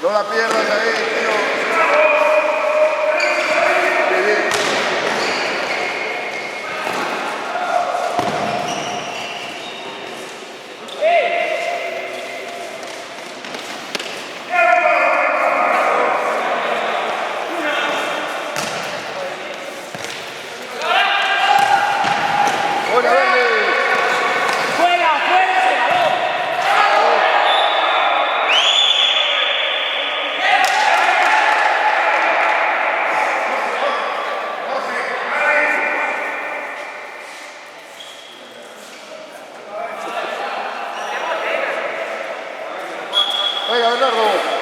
No la pierdas ahí, tío. Qué bien. Buena, Verde. ¡Fuera, fuera ese balón! Venga, Bernardo.